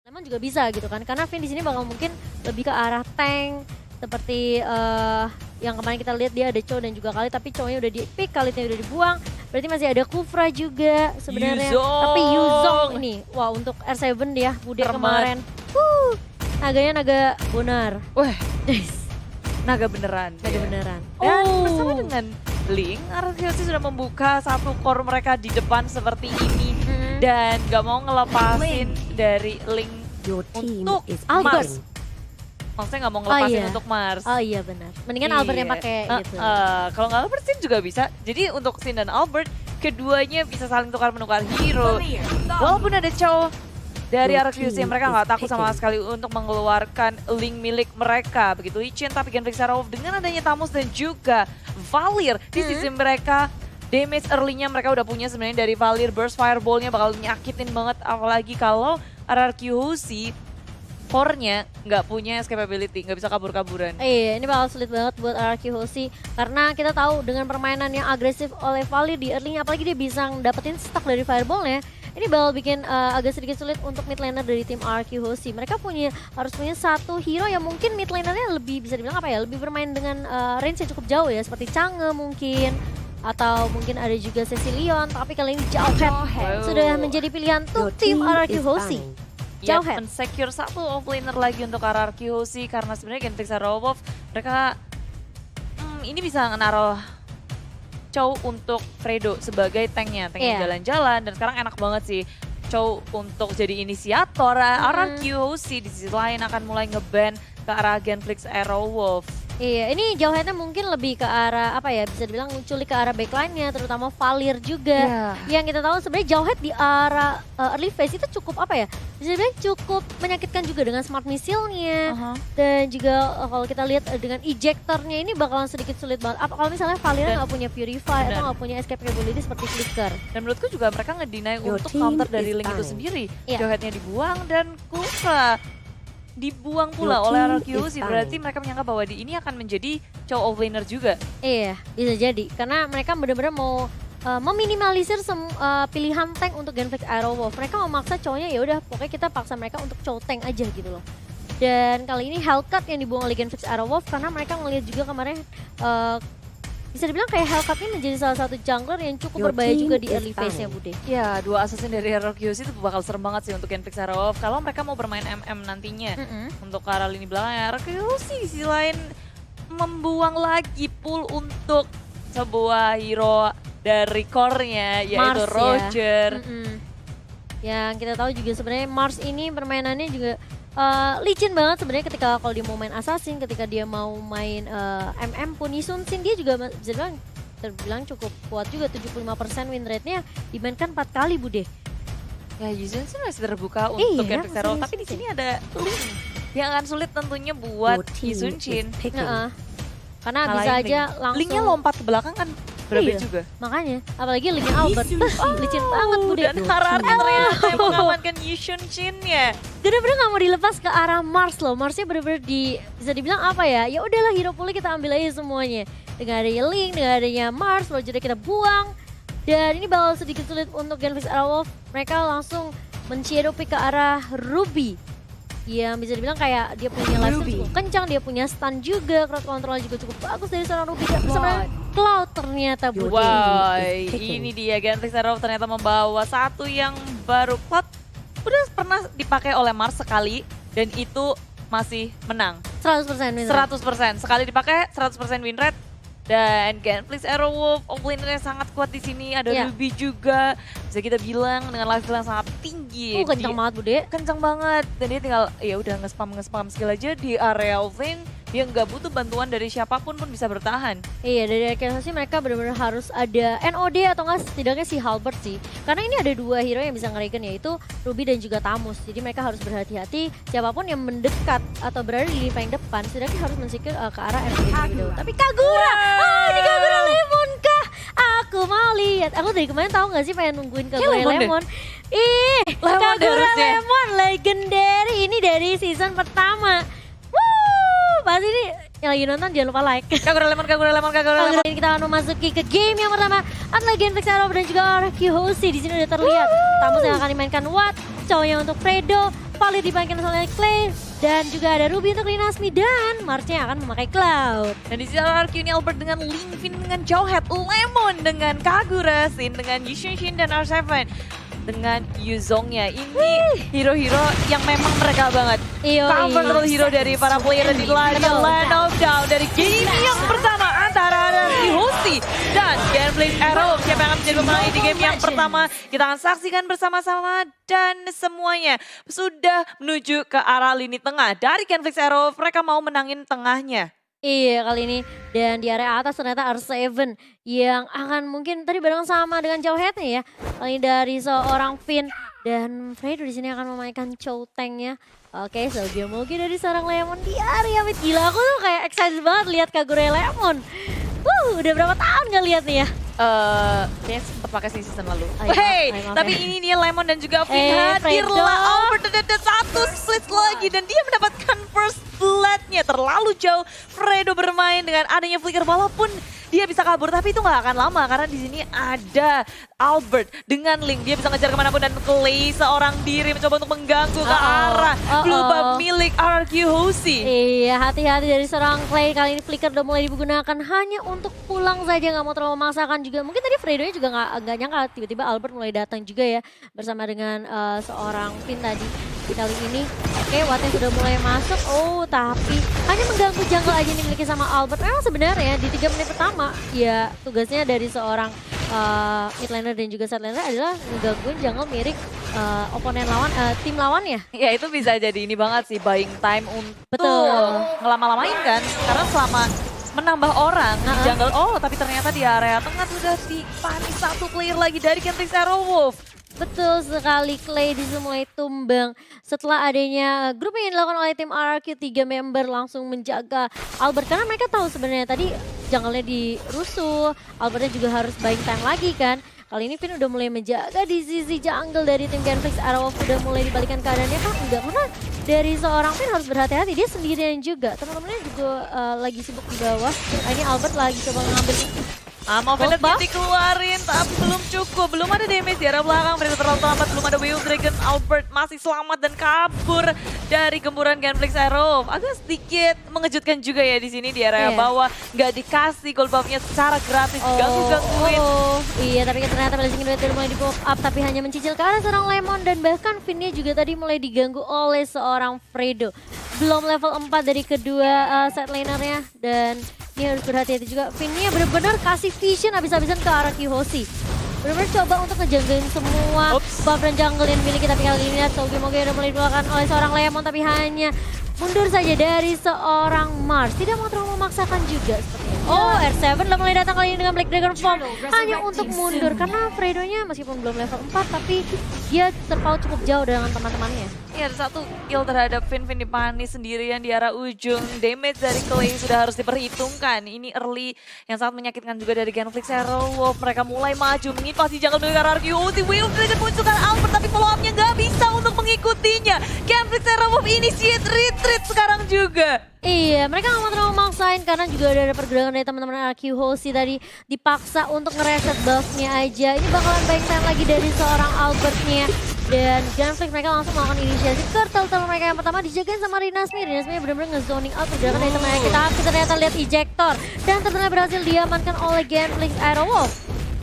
Lemon juga bisa gitu kan, karena Vayne di sini bakal mungkin lebih ke arah tank seperti yang kemarin kita lihat dia ada Chow dan juga Khalid, tapi Chow-nya udah di pick, Khalid-nya udah dibuang. Berarti masih ada Kufra juga sebenarnya. Tapi Yuzong ini, wah untuk R7 dia, Bude kemarin. Naganya naga bonar. Wah, naga beneran. Naga beneran. Dan bersama dengan Link, RRQC sudah membuka satu core mereka di depan seperti ini. Dan gak mau ngelepasin dari Link untuk Mars. Maksudnya gak mau ngelepasin untuk Mars. Oh iya benar. Mendingan Albert yang pakai gitu. Kalau nggak Albert, Sin juga bisa. Jadi untuk Sin dan Albert, keduanya bisa saling tukar-menukar hero. Walaupun ada Chow dari RRQC, mereka nggak takut sama sekali untuk mengeluarkan Link milik mereka. Begitu Lee Chen, tapi Genflix Arrow dengan adanya Tamus dan juga Valir di sisi mereka. Damage early-nya mereka udah punya sebenarnya dari Valir. Burst Fireball-nya bakal nyakitin banget. Apalagi kalau RRQC core-nya nggak punya escapability, nggak bisa kabur-kaburan. Iya, ini bakal sulit banget buat RRQ Hoshi. Karena kita tahu dengan permainan yang agresif oleh Valir di early-nya, apalagi dia bisa dapetin stack dari Fireball-nya. Ini bakal bikin agak sedikit sulit untuk mid laner dari tim RRQ Hoshi. Mereka harus punya satu hero yang mungkin mid lanernya lebih bisa dibilang apa ya, lebih bermain dengan range yang cukup jauh ya, seperti Chang'e mungkin. Atau mungkin ada juga Cecilion, tapi kali ini Jawhead sudah menjadi pilihan untuk tim RRQ Hoshi. Jawhead secure satu offlaner lagi untuk RRQ Hoshi karena sebenarnya Genflix Arrow mereka ini bisa naruh Chow untuk Fredo sebagai tanknya jalan-jalan, dan sekarang enak banget sih Chow untuk jadi inisiator. RRQ Hoshi di sisi lain akan mulai nge-ban ke arah Genflix Arrow. Iya, ini Jawheadnya mungkin lebih ke arah apa ya, bisa dibilang menculik ke arah backline-nya, terutama Valir juga. Yang kita tahu sebenarnya Jawhead di arah early phase itu cukup apa ya, bisa dibilang cukup menyakitkan juga dengan smart missile-nya. Dan juga kalau kita lihat dengan ejector-nya ini bakalan sedikit sulit banget. Apa kalau misalnya Valir nggak punya Purify atau nggak punya escape capability seperti Flicker. Dan menurutku juga mereka ngedeny untuk counter dari Link itu sendiri. Jawheadnya dibuang dan Kufra dibuang pula oleh RRQ Hoshi. Berarti mereka menyangka bahwa di ini akan menjadi Chow offlaner juga. Iya, bisa jadi. Karena mereka benar-benar mau meminimalisir pilihan tank untuk Genflix Arrowwolf. Mereka mau maksa Chow-nya, ya udah pokoknya kita paksa mereka untuk Chow tank aja gitu loh. Dan kali ini Hellcat yang dibuang oleh Genflix Arrowwolf karena mereka ngelihat juga kemarin bisa dibilang kayak Hellcat ini menjadi salah satu jungler yang cukup berbahaya juga di early phase-nya, Bude. Ya, dua assassin dari RRQ Hoshi itu bakal serem banget sih untuk Genflix Arrow. Kalau mereka mau bermain MM nantinya untuk ke arah lini belakang, RRQ Hoshi di sisi lain membuang lagi pool untuk sebuah hero dari core-nya, yaitu Mars, Roger. Yang kita tahu juga sebenarnya Mars ini permainannya juga licin banget sebenarnya ketika kalau dia mau main assassin, ketika dia mau main MM pun Yisun Sin dia juga bisa terbilang cukup kuat juga, 75% win rate-nya dimainkan 4 kali, Bude. Ya, Yisun Sin masih terbuka untuk Genflix Arrow, tapi di sini ada Link yang akan sulit tentunya buat Yisun Sin. Karena bisa aja langsung Linknya lompat ke belakang kan berapa juga. Makanya, apalagi Linknya Albert. Licin banget, Bude. Dan Harari ternyata yang mengamankan Yisun Sin ya. Bener-bener gak mau dilepas ke arah Mars loh. Marsnya bener-bener bisa dibilang apa ya, ya udahlah hero poolnya kita ambil aja semuanya. Dengan adanya Link, dengan adanya Mars, Rogernya kita buang. Dan ini bakal sedikit sulit untuk Genflix Arrow. Mereka langsung men-shadow pick ke arah Ruby. Yang bisa dibilang kayak dia punya lifesteal cukup kencang, dia punya stun juga, crowd control juga cukup bagus dari seorang Ruby. Sebenarnya Cloud ternyata, Bude. Wow, ini dia Genflix Arrow ternyata membawa satu yang baru. Cloud udah pernah dipakai oleh Mars sekali dan itu masih menang. 100% win rate. 100%. Sekali dipakai 100% win rate. Dan Genflix Arrow offlaner-nya sangat kuat di sini. Ada Ruby juga. Bisa kita bilang dengan lifesteal yang sangat tinggi. Kencang banget, Bude. Kencang banget. Dan dia tinggal ya udah nge-spam skill aja di area offlane. Dia nggak butuh bantuan dari siapapun pun bisa bertahan. Iya, dari sih mereka benar-benar harus ada NOD atau enggak setidaknya si Halberd sih. Karena ini ada dua hero yang bisa ngeregen, yaitu Ruby dan juga Tamus. Jadi mereka harus berhati-hati siapapun yang mendekat atau berada di lini paling depan setidaknya harus mensikir ke arah NOD terlebih. Tapi Kagura! Ini Kagura Lemon kah? Aku mau lihat. Aku dari kemarin tahu nggak sih pengen nungguin Kagura Lemon. Ih, Kagura Lemon legendary ini dari season pertama. Pas ini yang lagi nonton jangan lupa like. Kagura Lemon. Ini kita akan memasuki ke game yang pertama antara Genflix Arrow dan juga RRQ Hoshi. Di sini udah terlihat Tamus yang akan dimainkan Watt, cowoknya untuk Fredo, valid dimainkan oleh Clay. Dan juga ada Ruby untuk Linasmi dan Marsnya akan memakai Cloud. Dan di sisi RRQ ini Albert dengan Lingvin dengan Jawhead, Lemon dengan Kagura, Sin dengan Yushin dan R7 dengan Yuzongnya. Ini hero-hero yang memang mereka banget. Comfortable hero dari para player dan inilah dia Land of Down dari game yang pertama antara Hosti dan Genflix Arrow. Siapa yang akan menjadi pemenang di game yang pertama? Kita akan saksikan bersama-sama dan semuanya sudah menuju ke arah lini tengah. Dari Genflix Arrow mereka mau menangin tengahnya. Iya kali ini, dan di area atas ternyata R7 yang akan mungkin tadi bareng sama dengan Jawheadnya ya. Kali ini dari seorang Finn dan Fredo di sini akan memainkan Chow Tank-nya. Oke, Soldier Mogi dari seorang Lemon di area mid. Gila, aku tuh kayak excited banget lihat Kagura Lemon. Udah berapa tahun gak lihat nih ya? Kayaknya sempat pakai season lalu. Hey, tapi ini dia Lemon dan juga Finn hadirlah. Albert ada satu split lagi dan dia mendapatkan first blood-nya. Terlalu jauh Fredo bermain dengan adanya flicker walaupun dia bisa kabur tapi itu nggak akan lama karena di sini ada Albert dengan Link. Dia bisa ngejar kemanapun dan Clay seorang diri mencoba untuk mengganggu ke arah blue buff milik RRQ Hoshi. Iya, hati-hati dari seorang Clay. Kali ini flicker udah mulai digunakan hanya untuk pulang saja, nggak mau terlalu memaksakan juga. Mungkin tadi Fredo-nya juga nggak nyangka tiba-tiba Albert mulai datang juga ya bersama dengan seorang Finn tadi. Di kali ini, oke, Wattnya sudah mulai masuk. Tapi hanya mengganggu jungle aja nih dimiliki sama Albert. Memang sebenarnya di 3 menit pertama, ya tugasnya dari seorang mid laner dan juga side laner adalah ngegangguin jungle milik oponen lawan, tim lawannya. Ya itu bisa jadi ini banget sih, buying time untuk ngelama-lamain kan. Karena selama menambah orang di jungle, tapi ternyata di area tengah sudah dipanis satu player lagi dari Genflix Arrowwolf. Betul sekali, Clay disitu mulai tumbang setelah adanya grup yang dilakukan oleh tim RRQ. 3 member langsung menjaga Albert karena mereka tahu sebenarnya tadi jungle-nya dirusuh, Albertnya juga harus buying time lagi kan. Kali ini Finn udah mulai menjaga di sisi jungle dari tim Genflix Arrow. Udah mulai dibalikan keadaannya kan? Enggak, karena dari seorang Finn harus berhati-hati, dia sendirian juga. Teman-temannya juga lagi sibuk di bawah. Ini Albert lagi coba ngambil mau Venom dikeluarin tapi belum cukup, belum ada damage di arah belakang, mereka terlalu lambat, belum ada Wave Dragon. Albert masih selamat dan kabur dari gemburan Genflix Arrow. Agak sedikit mengejutkan juga ya di sini di area bawah, nggak dikasih gold buff-nya secara gratis, gangguin. Iya, tapi ternyata Blazing Duet mulai di-pop up tapi hanya mencicil ke arah seorang Lemon dan bahkan Finn-nya juga tadi mulai diganggu oleh seorang Fredo. Belum level 4 dari kedua side laner-nya dan ini harus berhati-hati juga. Finn-nya benar-benar kasih vision habis-habisan ke arah Hoshi. Benar-benar coba untuk ngejagain semua buff dan jungle yang dimiliki, tapi kali ini lihat Soldier Mogi udah mulai dilakukan oleh seorang Lemon tapi hanya mundur saja dari seorang Mars. Tidak mau terlalu memaksakan juga sepertinya. R7 udah mulai datang kali ini dengan Black Dragon Form hanya untuk mundur karena Fredo-nya meskipun belum level 4 tapi dia terpaut cukup jauh dengan teman-temannya. Iya, ada satu kill terhadap Finn dipanis sendirian di arah ujung. Damage dari Clay sudah harus diperhitungkan. Ini early yang sangat menyakitkan juga dari Genflix Arrow. Mereka mulai maju menginvasi jungle milik RRQ. Wave Dragon munculkan Albert tapi follow up-nya nggak bisa untuk mengikutinya. Genflix Arrow initiate retreat sekarang juga. Iya, mereka nggak mau terlalu maksain karena juga ada pergerakan dari teman-teman RRQ. Hoshi tadi dipaksa untuk ngereset buff-nya aja. Ini bakalan buying time lagi dari seorang Albert-nya. Dan Genflix mereka langsung melakukan inisiasi ke turtle mereka yang pertama dijagain sama Rinasmi. Rinasmi benar-benar nge-zoning out pergerakan dari temannya kita. Tapi ternyata lihat ejector dan ternyata berhasil diamankan oleh Genflix Arrowwolf.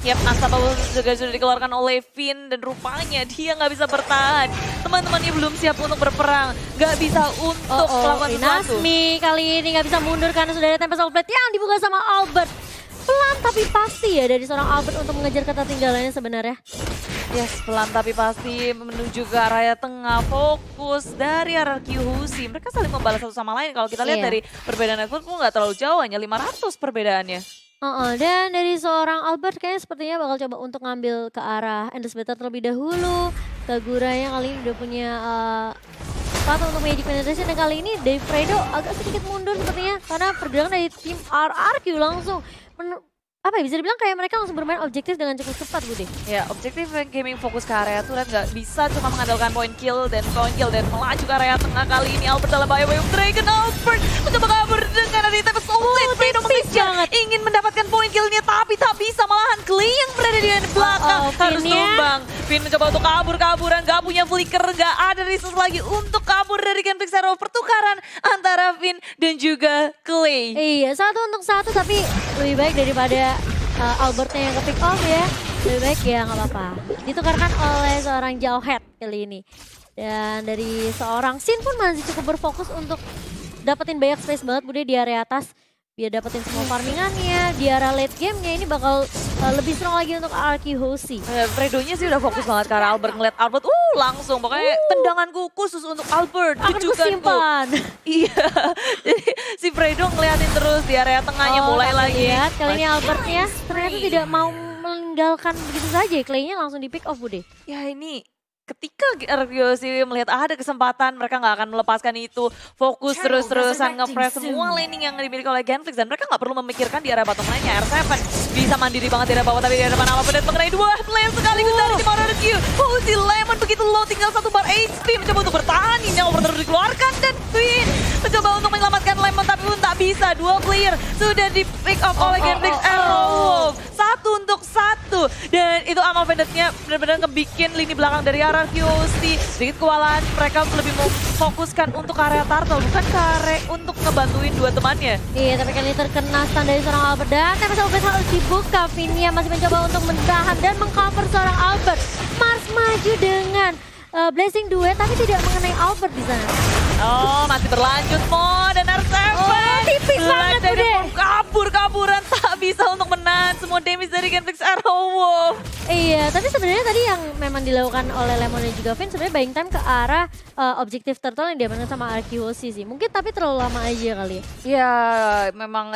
Yap, Astapawul juga sudah dikeluarkan oleh Finn dan rupanya dia nggak bisa bertahan. Teman-temannya belum siap untuk berperang, nggak bisa untuk melakukan sesuatu. Rinasmi kali ini nggak bisa mundur karena sudah ada Tempest Blade yang dibuka sama Albert. Pelan tapi pasti ya dari seorang Albert untuk mengejar ketertinggalannya sebenarnya. Yes, pelan tapi pasti menuju ke area tengah, fokus dari RRQ Hoshi. Mereka saling membalas satu sama lain. Kalau kita lihat dari perbedaan network pun nggak terlalu jauh, hanya 500 perbedaannya. Dan dari seorang Albert kayaknya sepertinya bakal coba untuk ngambil ke arah Endless Battle terlebih dahulu. Kagura yang kali ini udah punya sepatu untuk Magic Penetration, dan kali ini dari Fredo agak sedikit mundur sepertinya karena pergerakan dari tim RRQ langsung apa ya, bisa dibilang kayak mereka langsung bermain objektif dengan cukup cepat, Budi. Ya, objektif gaming fokus ke area turret, nggak bisa cuma mengandalkan point kill dan melaju ke area tengah. Kali ini Albert dalam bahaya. Wave Dragon Albert mencoba kabur dengan ada di Tempest Blade. Fredo mengejar ingin mendapatkan point killnya tapi tak bisa, malahan Clay yang berada di kemudian belakang harus Finn-nya. tumbang. Finn mencoba untuk kabur-kaburan, gak punya flicker, gak ada resource lagi untuk kabur dari Genflix Arrow. Pertukaran antara Finn dan juga Clay. Iya, 1-1 tapi lebih baik daripada Albertnya yang ke pick off ya. Lebih baik ya nggak apa-apa. Ditukarkan oleh seorang Jauhead kali ini. Dan dari seorang Sin pun masih cukup berfokus untuk dapetin banyak space banget Bude di area atas. Biar dapetin semua farmingannya, di area late game-nya ini bakal lebih strong lagi untuk Arky Hoshi. Fredonya sih udah fokus banget karena Albert ngeliat Albert, langsung pokoknya tendanganku khusus untuk Albert. Akan kusimpan. Iya, jadi si Fredo ngeliatin terus di area tengahnya mulai tapi lagi. Lihat kali ini Albertnya ternyata tidak mau meninggalkan begitu saja. Clay-nya langsung di pick off Bude. Ya ini ketika Argiosi melihat ada kesempatan, mereka nggak akan melepaskan itu. Fokus terus-terusan nge-press semua laning yang dimiliki oleh Genflix. Dan mereka nggak perlu memikirkan di area bottom lane-nya. R7 bisa mandiri banget di area bawah, tapi di depan apa dan mengenai dua flame sekaligus dari tim Argio. Si Lemon begitu low, tinggal 1 bar HP. Mencoba untuk bertahan, ini yang terus dikeluarkan. Dan Queen mencoba untuk menyelamatkan Lemon, tapi pun tak bisa. Dua player sudah di pick up oleh Genflix Arrow. 1-1. Dan itu amal vendetnya benar-benar ngebikin lini belakang dari Argiosi sedikit kewalahan. Mereka lebih mau fokuskan untuk area Turtle, bukan ke area untuk ngebantuin dua temannya. Iya, tapi kali ini terkena stun dari seorang Albert dan TPS Albert harus dibuka. Vinia masih mencoba untuk mendahan dan mengcover seorang Albert. Mars maju dengan Blessing Duet tapi tidak mengenai Albert di sana. Masih berlanjut Mo dan R7. Tipis banget Bude. Kabur-kaburan tak bisa untuk menahan semua damage dari Genflix Arrow. Iya, tapi sebenarnya tadi yang memang dilakukan oleh Lemon dan juga Finn sebenarnya buying time ke arah objektif turtle yang diamankan sama Arky Hoshi sih. Mungkin tapi terlalu lama aja kali ya. Ya, memang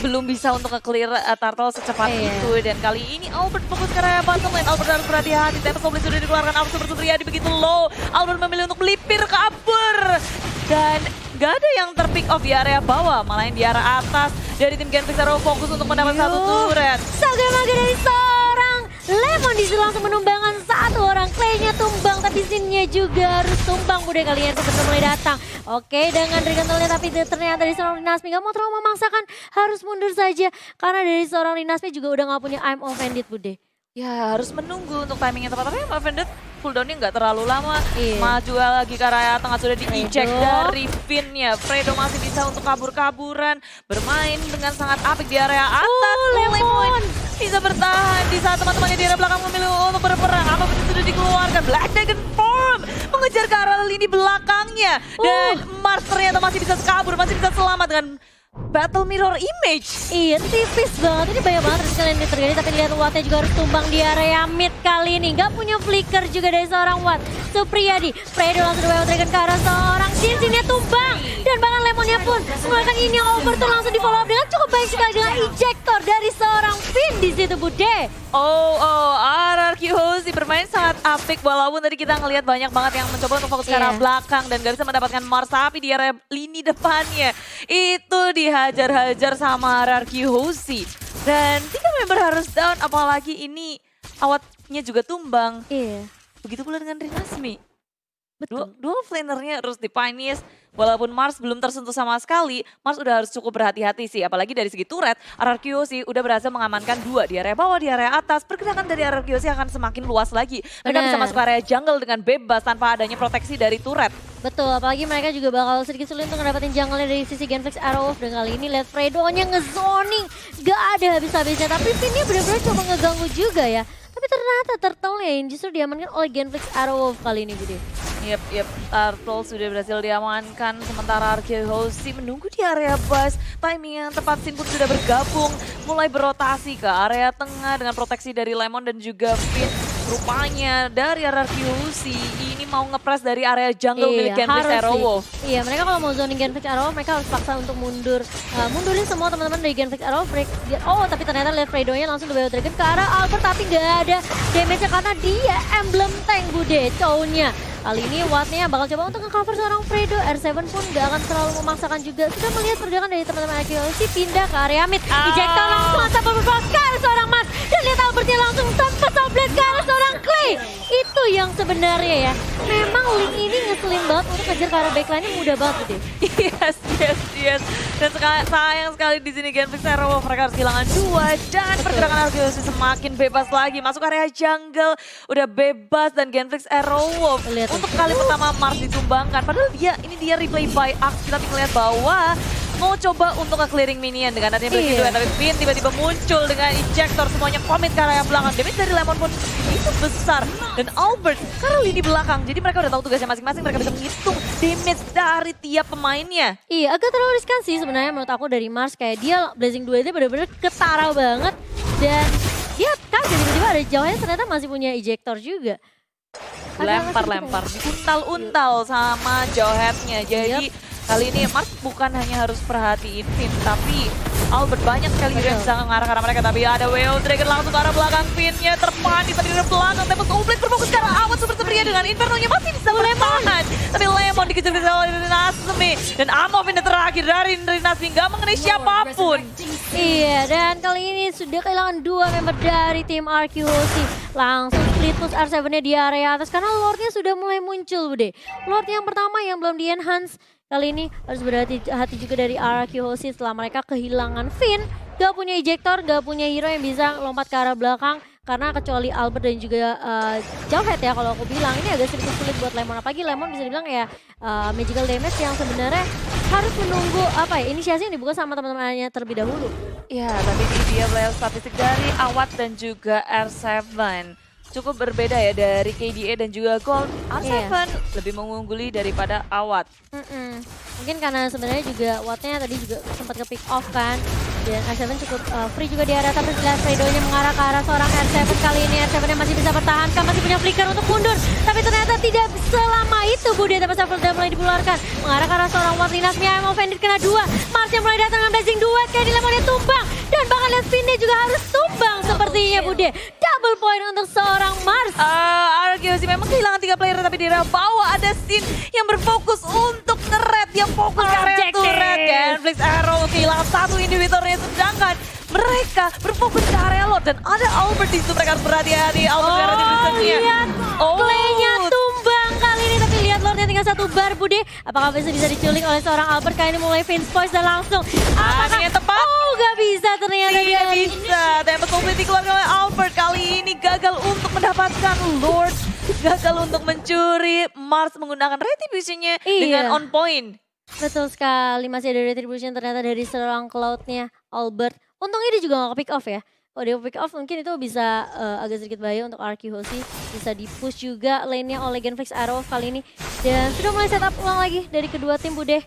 belum bisa untuk nge-clear Turtle secepat itu. Dan kali ini Albert fokus ke area bottom lane. Albert harus berhati-hati. Tempest Goblin sudah dikeluarkan. Albert Super Supriyadi begitu low. Albert memilih untuk melipir kabur. Dan gak ada yang terpick off di area bawah. Malah yang di area atas dari tim Genflix Arrow fokus untuk mendapat satu turret. Saga-maga dari seorang Lemon disuruh langsung menumbangkan satu orang. Clay-nya tumbang tapi Sin-nya juga harus tumbang. Bude kali ini sudah mulai datang. Oke, dengan Regentalnya tapi ternyata dari seorang Rinasmi gak mau terlalu memaksakan. Harus mundur saja karena dari seorang Rinasmi juga udah gak punya I'm offended Bude. Ya harus menunggu untuk timing yang tepat. Tapi I'm offended cooldownnya nggak terlalu lama. Iya. Maju lagi ke area tengah sudah di-eject Fredo. dari Finn-nya. Fredo masih bisa untuk kabur-kaburan. Bermain dengan sangat apik di area atas. Lemon bisa bertahan di saat teman-temannya di area belakang memilih untuk berperang. Apa pun sudah dikeluarkan. Black Dragon Form mengejar ke arah lini belakangnya. Dan Mars ternyata masih bisa kabur, masih bisa selamat dengan Battle Mirror Image. Iya, tipis banget. Ini banyak banget kalian ini terjadi. Tapi lihat Wattnya juga harus tumbang di area mid kali ini. Gak punya flicker juga dari seorang Watt. Supriyadi, Fredo langsung di Dragon ke arah seorang Sin-nya tumbang. Dan bahkan Lemonnya pun mengeluarkan ini yang over tuh langsung di follow up dengan cukup baik sekali dengan ejector dari seorang Finn di situ Bude. Arky Hoshi bermain sangat apik walaupun tadi kita ngelihat banyak banget yang mencoba untuk fokus ke arah belakang dan gak bisa mendapatkan Mars, tapi di area lini depannya itu dihajar-hajar sama Arky Hoshi. Dan 3 member harus down, apalagi ini awatnya juga tumbang. Iya. Begitu pula dengan Rinasmi. Betul. Dua flanernya harus dipanies. Walaupun Mars belum tersentuh sama sekali, Mars udah harus cukup berhati-hati sih. Apalagi dari segi turret, Arky Hoshi udah berhasil mengamankan 2 di area bawah, di area atas. Pergerakan dari Arky Hoshi akan semakin luas lagi. Mereka bisa masuk ke area jungle dengan bebas tanpa adanya proteksi dari turret. Betul, apalagi mereka juga bakal sedikit sulit untuk ngedapetin jungle-nya dari sisi Genflix Arrow. Dan kali ini lihat Fredo-nya ngezoning, gak ada habis-habisnya. Tapi Finn-nya benar-benar coba ngeganggu juga ya. Tapi ternyata Turtle-nya yang justru diamankan oleh Genflix Arrow kali ini Bude. Yep, Turtle sudah berhasil diamankan. Sementara Arky Hoshi menunggu di area bus. Timing yang tepat, Sin pun sudah bergabung. Mulai berotasi ke area tengah dengan proteksi dari Lemon dan juga Finn. Rupanya dari Arky Hoshi ini mau ngepres dari area jungle milik Genflix Arrow. Iya, mereka kalau mau zoning Genflix Arrow mereka harus paksa untuk mundur. Mundurin semua teman-teman dari Genflix Arrow. Tapi ternyata lihat Fredo-nya langsung di Bio Dragon ke arah Albert tapi gak ada damage-nya karena dia emblem tank Bude, Chow-nya. Kali ini Wattnya bakal coba untuk nge-cover seorang Fredo. R7 pun gak akan terlalu memaksakan juga. Sudah melihat pergerakan dari teman-teman Arky Hoshi pindah ke area mid. Ejector langsung sampai berfokus ke arah seorang Mas. Dan lihat Albertnya langsung tanpa blade ke arah seorang Clay. Itu yang sebenarnya ya. Memang Link ini ngeselin banget untuk ngejar ke arah backline-nya mudah banget deh. Yes. Dan sayang sekali di sini Genflix Aerowolf mereka harus kehilangan 2 dan pergerakan Arkeologi semakin bebas lagi. Masuk area jungle udah bebas dan Genflix Aerowolf Lihat untuk kali pertama Mars ditumbangkan. Padahal dia replay by Axe, kita melihat bahwa mau coba untuk nge-clearing minion dengan adanya breaking Iya. dua, tapi Finn tiba-tiba muncul dengan injector semuanya komit ke area belakang. Damage dari Lemon pun itu besar dan Albert karena lini belakang. Jadi mereka udah tahu tugasnya masing-masing, mereka bisa menghitung damage dari tiap pemainnya. Iya, agak terlalu riskan sih sebenarnya menurut aku dari Mars. Kayak dia Blazing 2 itu bener-bener ketara banget. Dan dia kaget tiba-tiba ada jauhnya ternyata masih punya ejector juga. Lempar-lempar, diuntal-untal sama jawheadnya. Jadi kali ini Mars bukan hanya harus perhatiin Finn, tapi Albert banyak sekali hero yang bisa mengarah ke arah mereka. Tapi ada WO Dragon langsung ke arah belakang, Finn-nya terpanik tadi dari belakang. Tempest Oblate berfokus ke arah awal super sepertinya dengan Inferno-nya masih bisa bertahan. Tapi Lemon dikejar-kejar oleh Nasmi. Dan Amov ini terakhir dari Nasmi nggak mengenai siapapun. Iya, dan kali ini sudah kehilangan 2 member dari tim RQOC. Langsung split push R7-nya di area atas karena Lord-nya sudah mulai muncul, Bude. Lord yang pertama yang belum di-enhance. Kali ini harus berhati-hati juga dari RQOC setelah mereka kehilangan Finn. Gak punya ejector, gak punya hero yang bisa lompat ke arah belakang. Karena kecuali Albert dan juga Jawhead ya kalau aku bilang. Ini agak sedikit sulit buat Lemon. Apalagi Lemon bisa dibilang ya magical damage yang sebenarnya harus menunggu inisiasi yang dibuka sama teman-temannya terlebih dahulu. Ya, tapi ini dia melihat statistik dari Awat dan juga R7. Cukup berbeda ya dari KDA dan juga Gold. R7 lebih mengungguli daripada Awat. Mungkin karena sebenarnya juga Wattnya tadi juga sempat ke pick off kan. Dan R7 cukup free juga di area tapi jelas Fredo-nya mengarah ke arah seorang R7 kali ini. R7-nya masih bisa bertahankan, masih punya flicker untuk mundur. Tapi ternyata tidak selama itu Bude. Tapi Shuffle udah mulai dikeluarkan. Mengarah ke arah seorang Watt Linasmi yang offended kena 2. Mars yang mulai datang dengan Blazing Duet. Kayak di Lemonnya tumbang. Dan bahkan lihat Spinnya juga harus tumbang sepertinya Bude. Double point untuk seorang Mars. RQC memang kehilangan 3 player tapi di area bawah ada Sin yang berfokus untuk nge-red. Yang fokus ke area turret. Genflix Arrow kehilangan 1 individualnya sedangkan mereka berfokus ke area Lord dan ada Albert di situ, mereka harus berhati-hati. Albert ke arah tim Lihat Clay-nya tumbang kali ini tapi lihat Lordnya tinggal 1 bar Bude. Apakah bisa diculik oleh seorang Albert kali ini mulai Vince Voice dan langsung apakah yang tepat? gak bisa ternyata Tidak bisa. Tempest Oblate dikeluarkan oleh Albert kali ini gagal untuk mendapatkan Lord. Gagal untuk mencuri. Mars menggunakan retribution-nya dengan on point. Betul sekali, masih ada retribution ternyata dari seorang Cloud-nya Albert. Untungnya dia juga gak pick off ya. Kalau dia pick off mungkin itu bisa agak sedikit bahaya untuk RQOC. Bisa di-push juga lane-nya oleh Genflix Arrow kali ini. Dan sudah mulai setup ulang lagi dari kedua tim Bude.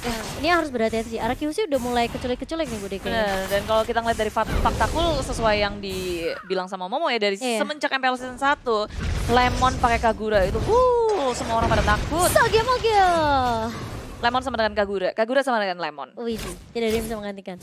Ya, ini harus berhati-hati sih. RQOC udah mulai keculik-keculik nih Bude kayaknya. Benar, dan kalau kita ngeliat dari faktakul sesuai yang dibilang sama Momo ya dari semenjak MPL Season 1, Lemon pakai Kagura itu semua orang pada takut. Mogil. Lemon sama dengan Kagura, Kagura sama dengan Lemon. Wih, tidak ada yang bisa menggantikan.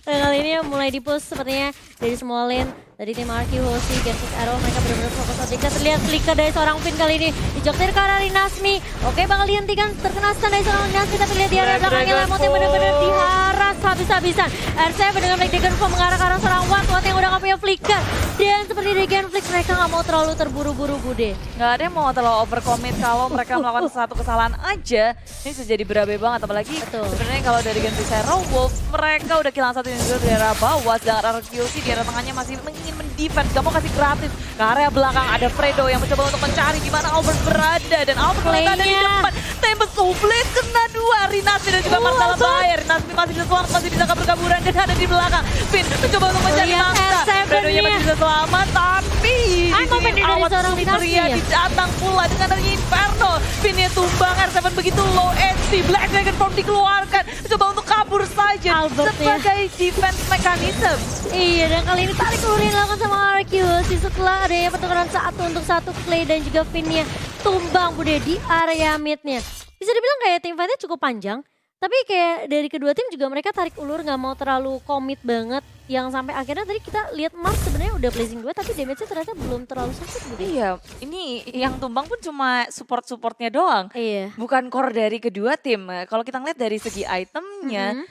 Dan kali ini mulai di-push sepertinya dari semua lane. Dari tim RQOC, Genflix Arrow, mereka benar-benar fokus objeknya. Terlihat flicker dari seorang Finn kali ini. Dijoktir ke arah Nasmi. Oke, bakal dihentikan. Terkena stun dari seorang Nasmi. Tapi lihat di area belakangnya Lemon yang benar-benar diharas habis-habisan. R7 dengan Black Dragon Form mengarah ke arah seorang Watt yang udah gak punya flicker. Dan seperti di Genflix, mereka gak mau terlalu terburu-buru Bude. Gak ada yang mau terlalu overcommit kalau mereka melakukan satu kesalahan aja. Ini bisa jadi berabe banget. Apalagi sebenarnya kalau dari Genflix Aerowolf, mereka udah kehilangan 1 individu di area bawah. Sedangkan RQOC di area tengahnya masih ingin mendefense, gak mau kasih gratis. Ke area belakang ada Fredo yang mencoba untuk mencari di mana Albert berada. Dan Albert ternyata ada di depan. Tempest Oblate kena 2. Rinasmi dan juga Marcella bahaya. Rinasmi masih bisa selamat, masih bisa kabur-kaburan dan ada di belakang. Finn mencoba untuk mencari mangsa. Fredo-nya masih bisa selamat, tapi di sini Awat Superia datang pula dengan adanya Inferno. Finn-nya tumbang, R7 begitu low HP. Black Dragon Form dikeluarkan. Mencoba untuk kabur saja sebagai defense mechanism. Iya, dan kali ini tarik ulur yang dilakukan sama RQOC setelah adanya pertukaran 1 untuk 1 Clay dan juga Finn-nya tumbang Bude di area mid-nya. Bisa dibilang kayak tim fight-nya cukup panjang, tapi kayak dari kedua tim juga mereka tarik ulur gak mau terlalu komit banget. Yang sampai akhirnya tadi kita lihat Mars sebenarnya udah Blazing 2 tapi damage-nya ternyata belum terlalu sakit Bude. Iya, ini yang tumbang pun cuma support-supportnya doang. Iya. Bukan core dari kedua tim. Kalau kita ngeliat dari segi itemnya,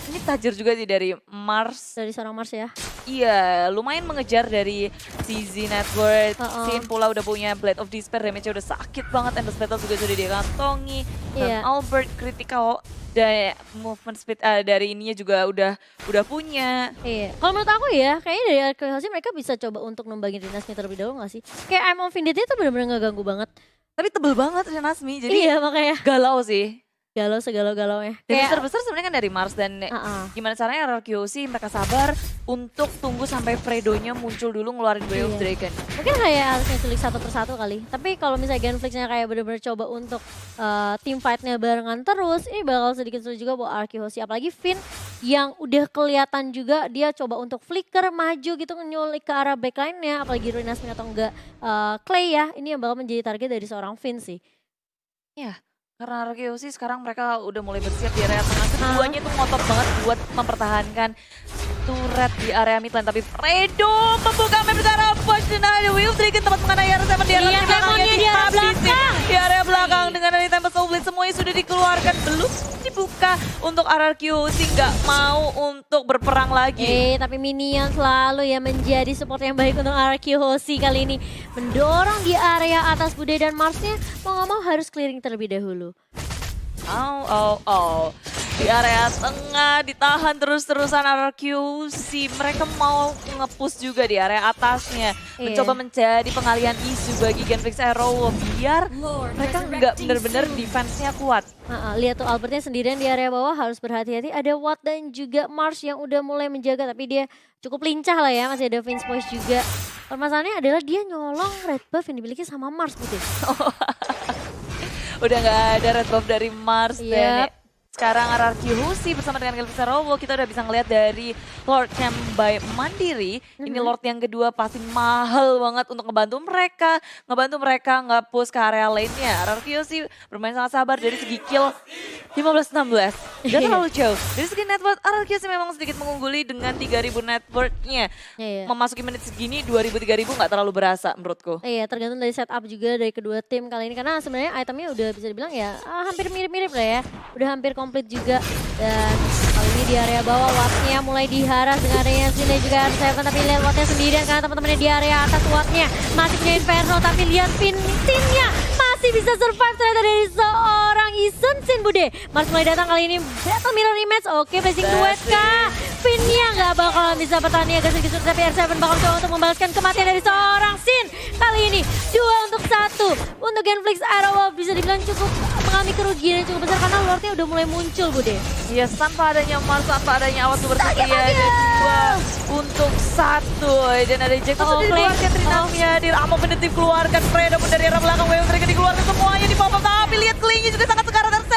Ini tajir juga sih dari Mars. Dari seorang Mars ya. Iya, lumayan mengejar dari CZ Network. Si Impula udah punya Blade of Despair, damage-nya udah sakit banget. Endless Battle juga sudah dia kantongi. Dan Albert critical dan movement speed dari ininya juga udah punya. Iya, kalau menurut aku ya, kayaknya dari Arkeologi mereka bisa coba untuk nembangin Rinasmi terlebih dahulu gak sih? Kayak I'm of Vendetta itu bener-bener gak ganggu banget. Tapi tebel banget Rinasmi, jadi iya makanya galau sih. Galau segalau-galaunya. Dan besar-besar sebenarnya kan dari Mars dan gimana caranya RRQC mereka sabar untuk tunggu sampai Fredo-nya muncul dulu ngeluarin Way of Dragon. Mungkin kayak harusnya culik satu persatu kali. Tapi kalau misalnya Genflix-nya kayak bener-bener coba untuk team fight-nya barengan terus, ini bakal sedikit sulit juga buat RRQC. Apalagi Finn yang udah kelihatan juga dia coba untuk flicker maju gitu nyulik ke arah backline-nya. Apalagi Rinasmi atau enggak Clay ya. Ini yang bakal menjadi target dari seorang Finn sih. Iya. Karena RRQC sekarang mereka udah mulai bersiap di area tengah. Keduanya tuh ngotot banget buat mempertahankan turret di area mid lane. Tapi Fredo membuka map ke arah push dan ada Way of Dragon tempat mengenai RS7 di area belakangnya di area belakang. Di area belakang dengan dari Tempest of Blade semuanya sudah dikeluarkan. Belum dibuka untuk RRQC, nggak mau untuk berperang lagi. Tapi Minion selalu ya menjadi support yang baik untuk RRQC kali ini. Mendorong di area atas Bude dan Marsnya mau nggak mau harus clearing terlebih dahulu. Di area tengah ditahan terus-terusan RRQC. Mereka mau nge-push juga di area atasnya. Mencoba menjadi pengalihan isu bagi Genflix Arrow biar mereka nggak bener-bener defense-nya kuat. Lihat tuh Albertnya sendirian di area bawah harus berhati-hati. Ada Watt dan juga Mars yang udah mulai menjaga tapi dia cukup lincah lah ya. Masih ada Vince Voice juga. Permasalahannya adalah dia nyolong red buff yang dimiliki sama Mars putih. Udah nggak ada red buff dari Mars dan sekarang RRQC bersama dengan Genflix Arrow kita udah bisa ngeliat dari Lord Camp by Mandiri. Ini Lord yang kedua pasti mahal banget untuk ngebantu mereka nge-push ke area lainnya. RRQC bermain sangat sabar dari segi kill 15-16. Gak terlalu jauh. Dari segi network RRQC memang sedikit mengungguli dengan 3.000 networknya. Memasuki menit segini 2.000-3.000 gak terlalu berasa menurutku. Iya, tergantung dari setup juga dari kedua tim kali ini. Karena sebenarnya itemnya udah bisa dibilang ya hampir mirip-mirip lah ya. Udah hampir komplit juga. Dan kali ini di area bawah Wattnya mulai diharas dengan adanya Sin dan juga R7. Tapi lihat Wattnya sendirian karena teman-temannya di area atas Wattnya masih punya Inferno. Tapi lihat Sinnya masih bisa survive ternyata dari seorang Ison Sin Bude. Mars mulai datang kali ini battle mirror rematch. Oke, placing duet kah? Finnya nggak bakal bisa bertani agak sedikit tapi R7 bakal coba untuk membalaskan kematian dari seorang Sin. Kali ini 2 untuk 1 untuk Genflix Arrow bisa dibilang cukup mengalami kerugian yang cukup besar karena Lordnya udah mulai muncul Bude. Yes, tanpa adanya Mars, tanpa adanya awas bersedia dan 2 untuk 1. Dan ada Jack sudah dikeluarkan Trinamia, di Amo Pendetif keluarkan Fredo pun dari arah belakang Way of Dragon dikeluarkan semuanya di pop-up. Tapi lihat Clay-nya juga sangat sekarat R7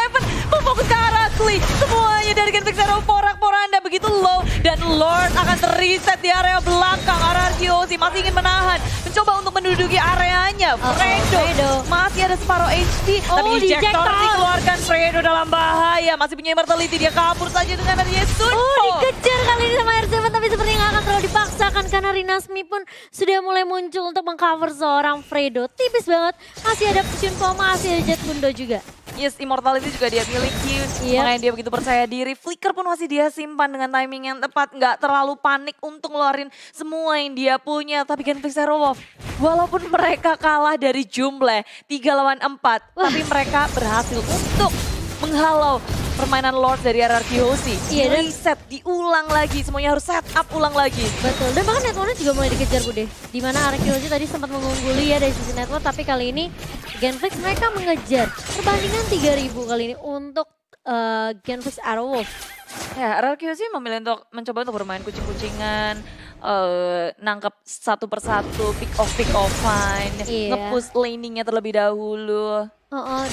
memfokus ke arah Clay. Semuanya dari Genflix Arrow porak-poranda begitu low dan Lord akan terreset di area belakang. RRQC masih ingin menahan, mencoba untuk menduduki areanya. Fredo masih ada separuh HP tapi ejector dikeluarkan. Fredo dalam bahaya, masih punya immortality, dia kabur saja dengan adanya Sunpo. Dikejar kali ini sama R7 tapi sepertinya nggak akan terlalu dipaksakan karena Rinasmi pun sudah mulai muncul untuk mengcover seorang Fredo. Tipis banget, masih ada Sunpo, masih ada Jet Kundo juga. Yes, immortality juga dia miliki, makanya dia begitu percaya diri. Flicker pun masih dia simpan dengan timing yang tepat, nggak terlalu panik untuk ngeluarin semua yang dia punya. Tapi Genflix Arrow, walaupun mereka kalah dari jumlah 3 lawan 4, tapi mereka berhasil untuk menghalau permainan Lord dari RRQC. Dan reset, diulang lagi, semuanya harus set up ulang lagi. Betul, dan bahkan networknya juga mulai dikejar Bude. Dimana RRQC tadi sempat mengungguli ya dari sisi network, tapi kali ini Genflix mereka mengejar perbandingan 3.000 kali ini untuk Genflix Arrow. Ya, RRQC memilih untuk mencoba untuk bermain kucing-kucingan, nangkep satu persatu, pick off-line, nge-push laningnya terlebih dahulu.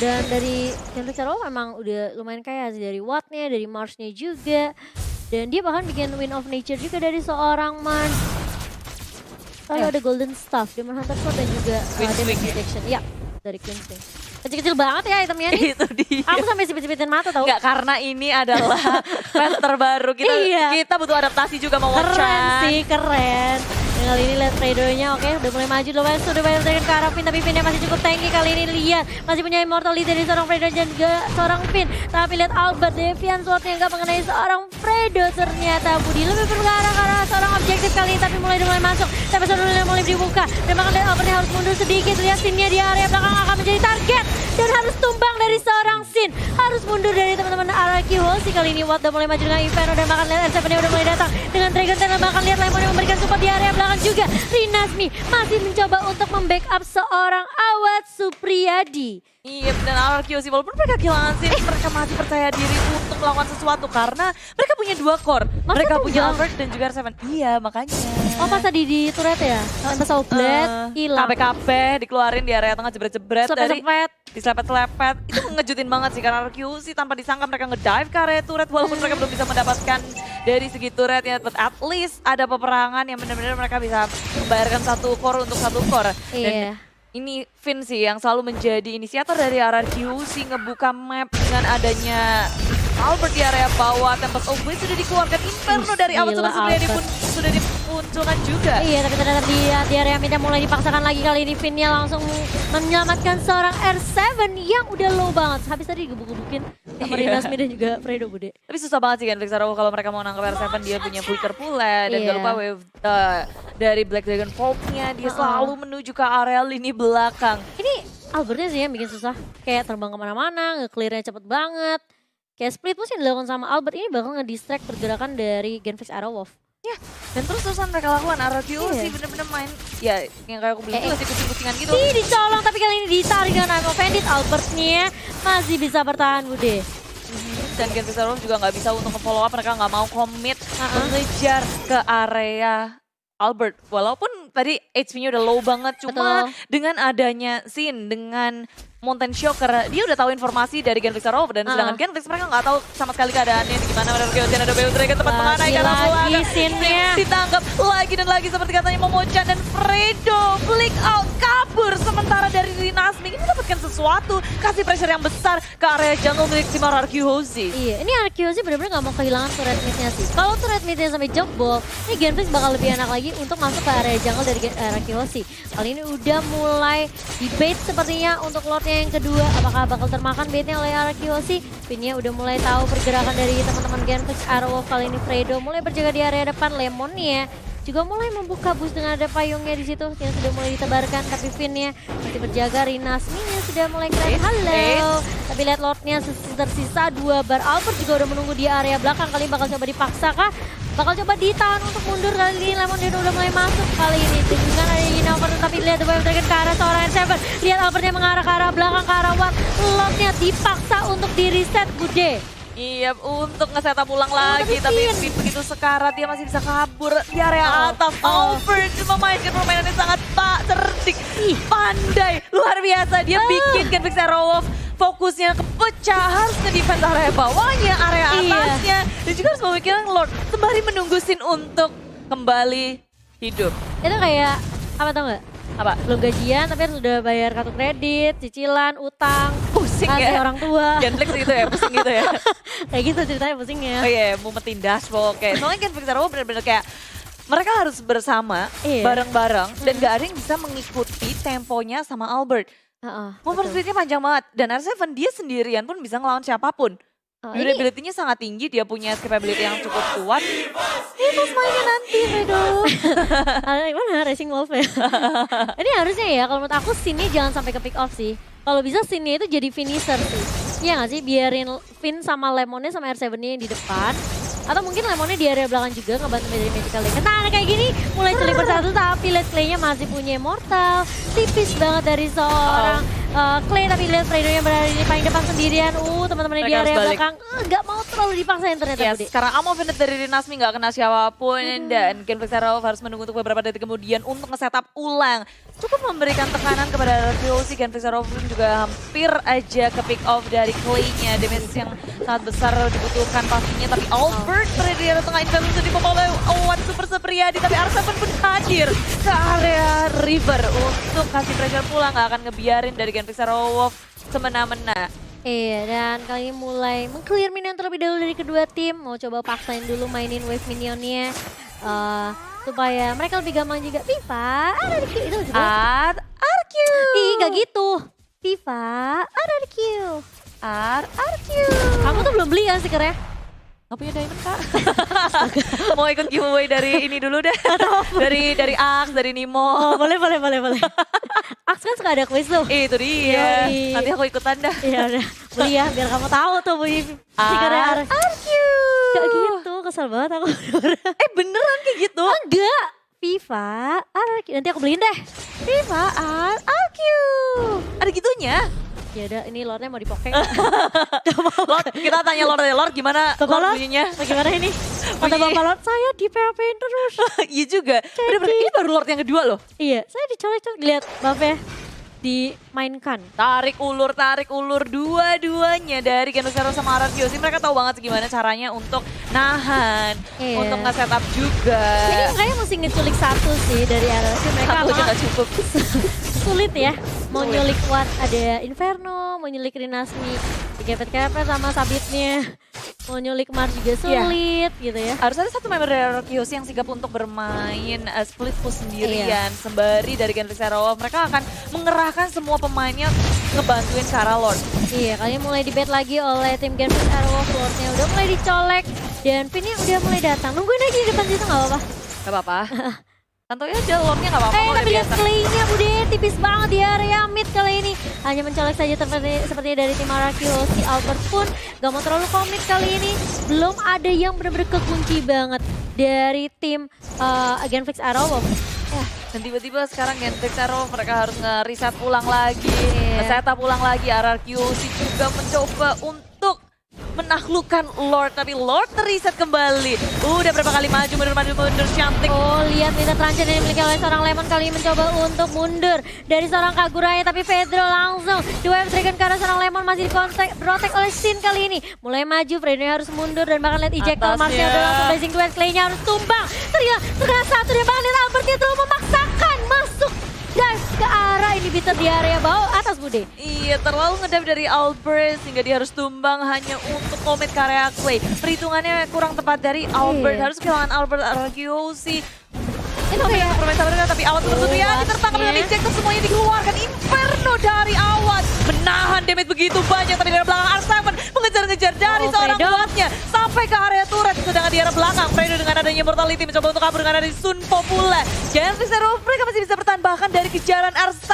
Dan dari Genflix Arrow emang udah lumayan kaya sih dari Wattnya, dari Marsnya juga. Dan dia bahkan bikin Win of Nature juga dari seorang Mars. Lalu ada Golden Staff, Demon Hunter Sword dan juga Damage Detection. Ya, dari Queenswing. Kecil-kecil banget ya itemnya nih. Itu dia. Aku sampai sipit-sipitin mata tau. Enggak, karena ini adalah patch terbaru. Kita butuh adaptasi juga mau Keren sih, keren. Dengan kali ini lihat Fredo-nya oke udah mulai maju lumayan sudah banyak dari ke arah Finn tapi Finn masih cukup tanky kali ini lihat masih punya immortality dari seorang Fredo dan juga seorang Finn tapi lihat Albert Deviant swordnya nggak mengenai seorang Fredo ternyata Budi lebih bergarah ke arah seorang objektif kali ini tapi mulai masuk tapi sebenarnya mulai dibuka dan bahkan lihat Albertnya harus mundur sedikit lihat Sinnya di area belakang akan menjadi target dan harus tumbang dari seorang Sin harus mundur dari teman-teman Araki Hoshi kali ini Watt udah mulai maju dengan Inferno dan bahkan lihat N7 udah mulai datang dengan Dragon Tail dan bahkan lihat Lemon yang memberikan support di area belakang juga Rinasmi masih mencoba untuk membackup seorang Awad Supriyadi. Iya, dan Araki walaupun mereka kehilangan sih, mereka masih percaya diri untuk melakukan sesuatu karena mereka punya 2 core. Mereka punya Albert dan juga R7. Iya, makanya. Oh, pas tadi di turret ya? Pas Blade, hilang. KP dikeluarin di area tengah jebret-jebret dari Selepet. diselepet-selepet. Itu ngejutin banget sih karena Araki tanpa disangka mereka ngedive ke area turret walaupun mereka belum bisa mendapatkan dari segi turret ya, but at least ada peperangan yang benar-benar mereka bisa membayarkan 1 core untuk 1 core. Iya. Ini Finn sih yang selalu menjadi inisiator dari RRQ ngebuka map dengan adanya Albert di area bawah. Tempest of Blade sudah dikeluarkan, Inferno dari awal Supriyadi pun sudah dimunculkan juga. Iya, tapi ternyata di area mid mulai dipaksakan lagi kali ini. Finn-nya langsung menyelamatkan seorang R7 yang udah low banget. Habis tadi digebuk-gebukin sama Rinasmi dan juga Fredo Bude. Tapi susah banget sih kan Vixaro kalau mereka mau nangkep R7 dia punya Flicker pula dan gak lupa wave dari Black Dragon Vault-nya dia selalu menuju ke area lini belakang. Ini Albertnya sih yang bikin susah. Kayak terbang kemana-mana, nge-clear-nya cepet banget. Kayak split push yang dilakukan sama Albert ini bakal ngedistract pergerakan dari Genfix Arrowwolf. Ya, dan terus-terusan mereka lakukan RRQ sih bener-bener main. Ya, yang kayak aku bilang juga sih kucing-kucingan gitu. Sih dicolong tapi kali ini ditarik dengan Imo Bandit. Albertnya masih bisa bertahan Bude. Dan Genfix Arrowwolf juga nggak bisa untuk nge-follow up, mereka nggak mau commit mengejar ke area Albert. Walaupun tadi HP-nya udah low banget, cuma dengan adanya Sin, dengan Mountain Shocker, dia udah tahu informasi dari Genfix Arrowwolf dan sedangkan Genfix mereka nggak tahu sama sekali keadaannya gimana. Mereka ada Beau Dragon tempat mengenai karena lagi Sinnya ditangkap lagi dan lagi seperti katanya Momochan dan Fredo flick out kabur sementara dari Rinasmi ini mendapatkan sesuatu, kasih pressure yang besar ke area jungle milik tim RRQ Hoshi. Iya, ini RRQ Hoshi benar-benar nggak mau kehilangan turret mid-nya sih. Kalau turret mid-nya sampai jebol, ini Genfix bakal lebih enak lagi untuk masuk ke area jungle dari RRQ Hoshi. Kali ini udah mulai debate sepertinya untuk Lord yang kedua, apakah bakal termakan baitnya oleh RRQ Hoshi? Pinnya udah mulai tahu pergerakan dari teman-teman Genfix Arrowwolf. Kali ini Fredo mulai berjaga di area depan. Lemonnya juga mulai membuka boost dengan ada payungnya di situ yang sudah mulai ditebarkan, tapi Finn-nya masih berjaga. Rinasmi-nya sudah mulai keren. Halo. Tapi lihat Lord-nya tersisa 2 bar. Albert juga udah menunggu di area belakang. Kali ini bakal coba dipaksa kah? Bakal coba ditahan untuk mundur. Kali ini Lemon dia udah mulai masuk kali ini dengan ada Albert, tapi lihat The Wave Dragon ke arah seorang N7. Lihat Albertnya mengarah ke arah belakang, ke arah Watt. Lord-nya dipaksa untuk di reset Bude. Iya, untuk nge-setup ulang lagi, tapi begitu sekarat dia masih bisa kabur di area atas. Albert memainkan permainan yang sangat cerdik, pandai, luar biasa. Dia bikin Genfix Arrowwolf fokusnya kepecah, harus nge-defense area bawahnya, area atasnya. Dan juga harus memikirkan Lord sembari menunggu Sin untuk kembali hidup. Itu kayak, apa tau gak? Apa? Belum gajian tapi harus udah bayar kartu kredit, cicilan, utang, pusing kasih ya orang tua. Genflix gitu ya, pusing gitu ya. Kayak gitu ceritanya pusingnya. Oh iya, mau metin dashboard. Oke, soalnya Genflix Arrowwolf bener-bener kayak mereka harus bersama, bareng-bareng, dan gak ada yang bisa mengikuti temponya sama Albert. Movement speed-nya panjang banget, dan R7 dia sendirian pun bisa ngelawan siapapun. Durability-nya sangat tinggi, dia punya escapability yang cukup kuat. Itu mainnya nanti, Fredo. Gimana Racing Wolf ya? Ini harusnya ya, kalau menurut aku Sin-nya jangan sampai ke pick off sih. Kalau bisa Sin-nya itu jadi finisher sih. Iya gak sih? Biarin Finn sama Lemonnya sama R7-nya yang di depan. Atau mungkin Lemonnya di area belakang juga ngebantu dari Magical Legend. Nah kayak gini mulai sulit bersatu tapi Let's Clay-nya masih punya Immortal. Tipis banget dari seorang Clay, tapi lihat Fredo-nya berada di paling depan sendirian. Teman-temannya di area belakang nggak mau terlalu dipaksain ternyata. Yes, sekarang Amo Venet dari Rinasmi nggak kena siapapun dan Genfix Arrowwolf harus menunggu untuk beberapa detik kemudian untuk nge-setup ulang. Cukup memberikan tekanan kepada RRQ. Genfix Arrowwolf juga hampir aja ke pick off dari Clay-nya. Damage yang sangat besar dibutuhkan pastinya, tapi Albert berada di area tengah. Inferno sudah dipopol oleh Awad Supriyadi, tapi R7 pun hadir ke area River untuk kasih pressure pulang. Nggak akan ngebiarin dari Genfix Arrowwolf semena-mena. Iya, dan kali ini mulai meng-clear minion terlebih dahulu dari kedua tim. Mau coba paksain dulu mainin wave minionnya. supaya mereka lebih gampang juga. Viva, ada di Q itu juga. RRQ. Ih, gak gitu. Viva, ada di Q. RRQ. Kamu tuh belum beli kan stikernya? Gak punya diamond kak. Mau ikut giveaway dari ini dulu deh. dari Ax, dari Nimo. Oh, boleh. Aks kan suka ada kuis tuh. Itu dia. Yoi. Nanti aku ikutan dah. Iya udah, beli ya biar kamu tahu tuh beli stikernya. RRQ. Gak gitu, kesel banget aku. Beneran kayak gitu? Enggak. Viva, RRQ. Nanti aku beliin deh. Viva RRQ. Ada gitunya? Ya udah, ini lordnya mau dipoke. Lord, kita tanya Lord gimana Bapak Lord Lord, bunyinya? bagaimana ini? Kata Bunyi. Bapak Lord, saya di PHP-in terus. Iya juga. Bener-bener, ini baru Lord yang kedua loh. Iya, saya dicolek-colek. Lihat, Bapak dimainkan. Tarik ulur dua-duanya dari Gen Zero sama RRQ. Mereka tahu banget gimana caranya untuk nahan, Iya. untuk nge-setup juga. Jadi makanya mesti ngeculik satu sih dari RRQ. Mereka Satu aja apakah gak cukup. sulit ya. Mau Sulit. nyulik Watt ada Inferno, mau nyulik Rinasmi dikepet-kepet sama sabitnya. Mau nyulik Mars juga sulit gitu ya. Harus ada satu member dari RRQ yang sigap untuk bermain split push sendirian. Sembari dari Gen Zero, mereka akan mengerahkan semua pemainnya ngebantuin Cara Lord. Iya, kalian mulai debate lagi oleh tim Gen Fix Airwolf. Lordnya udah mulai dicolek dan pinnya udah mulai datang. Nungguin aja di depan situ nggak apa-apa. Gak apa-apa. Santuy aja Lordnya gak apa-apa, udah Tapi lihat biasa. playnya Bude, tipis banget di area mid kali ini. Hanya mencolek saja seperti dari tim RRQ. Si Albert pun gak mau terlalu komit kali ini. Belum ada yang benar-benar kekunci banget dari tim Gen Fix Airwolf. Dan tiba-tiba sekarang Gentrix Zero mereka harus nge-reset ulang lagi. Iya. Nge-setup ulang lagi. RRQ juga mencoba untuk menaklukkan Lord. Tapi Lord terreset kembali. Udah berapa kali maju mundur cantik. Oh, lihat minta terancam yang dimiliki oleh seorang Lemon kali ini mencoba untuk mundur dari seorang Kaguraya, tapi Pedro langsung di-wave dragon karena seorang Lemon masih di-protect oleh Sin kali ini. Mulai maju, Freddy harus mundur dan bahkan lihat ejector Atasnya. Marsnya udah langsung blazing duet, Clay-nya harus tumbang. Terkena satu dan bahkan lihat Albertnya terlalu memaksakan masuk dive ke arah inhibitor di area bawah atas Bude. Iya, terlalu ngedam dari Albert sehingga dia harus tumbang hanya untuk komit ke area Clay. Perhitungannya kurang tepat dari Albert. Iya. Harus kehilangan Albert. RRQ sih. Itu Tapi kayak bermain sama tapi Awad tertutup ya, Wattnya. ditertangkap dengan ejector, semuanya dikeluarkan. Inferno dari Awad menahan damage begitu banyak, tapi dari belakang R7 mengejar-ngejar dari Oh, seorang Fredo. Wattnya sampai ke area turret. Sedangkan di arah belakang Fredo dengan adanya Mortality mencoba untuk kabur dengan adanya Sun Popula. Gen Fix Zero mereka masih bisa bertahan bahkan dari kejaran R7.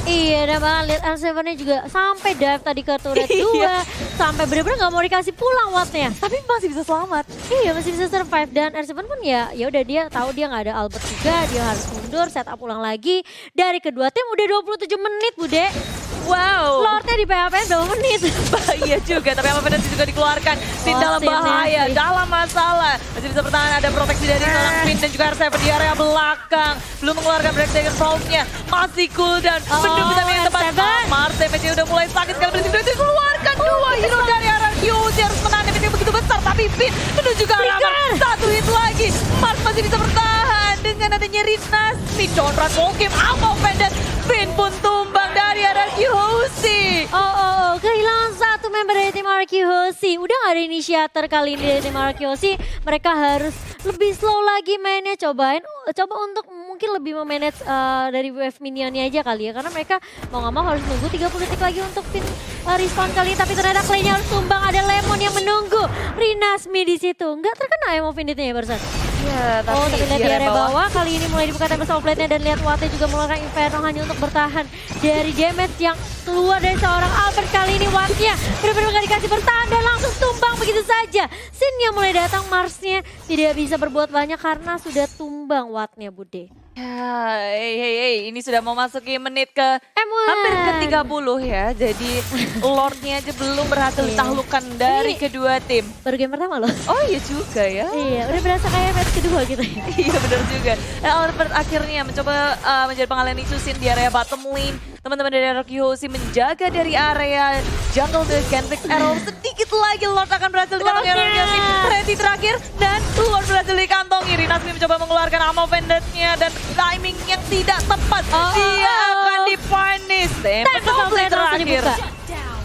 iya, dan bahkan lihat R7-nya juga sampai dive tadi ke turret 2. Iya. Sampai bener-bener gak mau dikasih pulang Wattnya. Tapi masih bisa selamat. Iya, masih bisa survive. Dan R7 pun ya udah dia tahu dia nggak ada Albert juga, dia harus mundur, setup ulang lagi. Dari kedua tim udah 27 menit, Bude. Wow. Lordnya di PHP berapa menit? Iya juga, tapi apa penalti juga dikeluarkan. Sin Oh, dalam Sin ya, bahaya, Sin. dalam masalah. Masih bisa bertahan, ada proteksi dari seorang Queen dan juga R7 di area belakang. Belum mengeluarkan break dagger Pulse-nya. Masih cooldown. Oh, Mendung tapi yang tepat. R7. Mars damage-nya udah mulai sakit sekali. Berarti itu dikeluarkan dua hero dari RRQ. Dia harus menahan damage yang begitu besar. Tapi Finn menuju ke arah Flicker. Mars. Satu hit lagi. Mars masih bisa bertahan. Dengan adanya Rinasmi. Conrad Volkim. Ammo pendek. Finn pun tumbang dari RRQ Hosi. Oh, kehilangan satu member dari tim RRQ Hoshi. Udah gak ada inisiator kali ini dari tim RRQ Hoshi. Mereka harus lebih slow lagi mainnya. Coba untuk mungkin lebih memanage dari wave minionnya aja kali ya. Karena mereka mau gak mau harus nunggu 30 detik lagi untuk pin respawn kali ini. Tapi ternyata Clay-nya harus tumbang. Ada Lemon yang menunggu. Rinasmi di situ. Nggak terkena ya mau finitnya ya barusan. Ya, Oh, tapi lihat di area bawah kali ini mulai dibuka tembak sama plate-nya dan lihat Wattnya juga mengeluarkan Inferno hanya untuk bertahan dari damage yang keluar dari seorang Albert kali ini. Wattnya benar-benar gak dikasih bertahan dan langsung tumbang begitu saja. Sin-nya mulai datang, Mars-nya tidak bisa berbuat banyak karena sudah tumbang Wattnya, Bude. Ya, hey, ini sudah mau masuki menit ke M1. hampir ke 30 ya. Jadi Lordnya aja belum berhasil Iya. ditaklukkan dari Ini- kedua tim. Baru game pertama loh. Oh iya juga ya. Iya, udah berasa kayak match kedua gitu ya. Iya benar juga. Albert akhirnya mencoba menjadi pengalihan isu Sin di area bottom lane. Teman-teman dari RRQ Hoshi menjaga dari area jungle the Genfix Arrow. Sedikit lagi Lord akan berhasil dikantongi Lordnya. RRQ Hoshi. Ready terakhir dan Lord berhasil dikantongi. Rinasmi mencoba mengeluarkan ammo pendeknya dan timing yang tidak tepat. Oh, Dia oh. akan dipunish. Dan Tembak sama penalti plate langsung terakhir. dibuka.